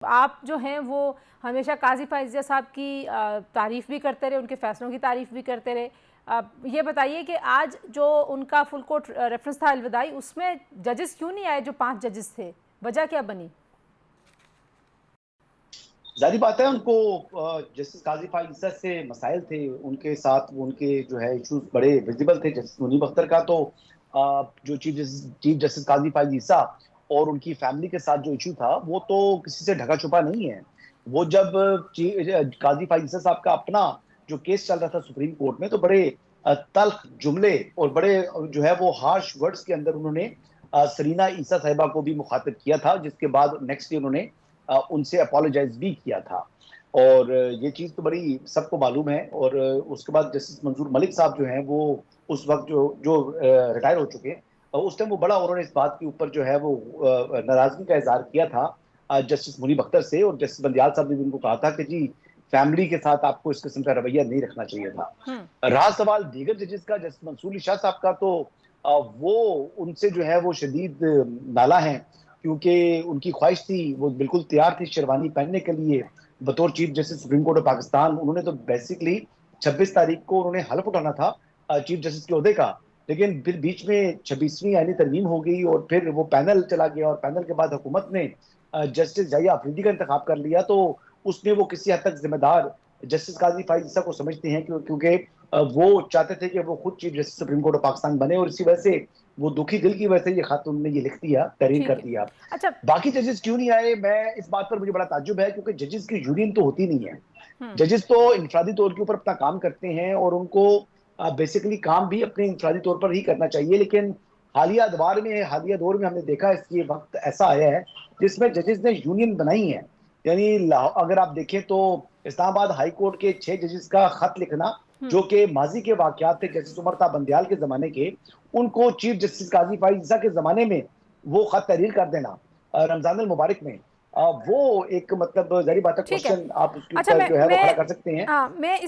आप जो हैं वो हमेशा काजी फायज़िया साहब की तारीफ़ भी करते रहे, उनके फैसलों की तारीफ़ भी करते रहे। ये बताइए कि आज जो उनका फुल कोर्ट रेफरेंस था अलविदाई, उसमें जजेस क्यों नहीं आए जो 5 जजेस थे? वजह क्या बनी? जारी बात है उनको जस्टिस काजी फाइज़ से मसाइल थे उनके साथ, उनके जो है इश्यूज बड़े विजिबल थे। जस्टिस मुनीब अख्तर का तो जो चीफ जस्टिस काजी फाइज़ और उनकी फैमिली के साथ जो इशू था वो तो किसी से ढका छुपा नहीं है। वो जब काजी फाइज़ साहब का अपना जो केस चल रहा था सुप्रीम कोर्ट में, तो बड़े तल्ख जुमले और बड़े जो है वो हार्श वर्ड्स के अंदर उन्होंने सरीना ईसा साहिबा को भी मुखातिब किया था, जिसके बाद नेक्स्ट डे उन्होंने उनसे अपोलोजाइज भी किया था। और ये चीज तो बड़ी सबको मालूम है। और उसके बाद जस्टिस मंजूर मलिक साहब जो हैं वो उस वक्त जो जो रिटायर हो चुके हैं, उस टाइम वो बड़ा उन्होंने इस बात के ऊपर जो है वो नाराजगी का इजहार किया था जस्टिस मुनीब अख्तर से। और जस्टिस बंदियाल साहब ने भी उनको कहा था कि जी फैमिली के साथ आपको इस किस्म का रवैया नहीं रखना चाहिए था। रहा सवाल दीगर जजेस का, जस्टिस मंसूर अली शाह साहब का, तो वो उनसे जो है वो शदीद नाला है, क्योंकि उनकी ख्वाहिश थी, वो बिल्कुल तैयार थी शेरवानी पहनने के लिए बतौर chief justice supreme court of Pakistan. उन्होंने तो बेसिकली 26 तारीख को उन्होंने हलफ उठाना था चीफ जस्टिस के ओहदे का, लेकिन फिर बीच में 26वीं आईनी तरमीम हो गई और फिर वो पैनल चला गया और पैनल के बाद हुकूमत ने जस्टिस जाहिया अफरीदी का इंतखाब कर लिया। तो उसमें वो किसी हद तक जिम्मेदार जस्टिस काजी फाइज़ को समझते हैं, क्योंकि वो चाहते थे कि वो खुद chief justice supreme court of Pakistan बने, और इसी वजह से वो दुखी दिल की वजह से ये खत उन्होंने ये लिख दिया, तहरीर कर ठीक है। दिया। अच्छा। बाकी जजेस क्यों नहीं आए, मैं इस बात पर मुझे बड़ा ताज्जुब है, क्योंकि जजेस की यूनियन तो होती नहीं है। हुँ। जजेस तो इंफरादी तौर के ऊपर अपना काम करते हैं और उनको बेसिकली काम भी अपने इंफरादी तौर पर ही करना चाहिए। लेकिन हालिया दौर में हमने देखा है कि वक्त ऐसा आया है जिसमें जजेस ने यूनियन बनाई है। यानी अगर आप देखें तो इस्लामाबाद हाई कोर्ट के 6 जजेस का खत लिखना, हुँ। जो कि माजी के वाकयात थे जस्टिस उमर ता बंदयाल के जमाने के, उनको चीफ जस्टिस काजी फाइज़ के जमाने में वो खत तहरीर कर देना रमजान मुबारक में, वो एक मतलब जारी बात है, ठीक है। क्वेश्चन आप उसके अच्छा ऊपर जो है वो खड़ा मैं कर सकते हैं। मैं इस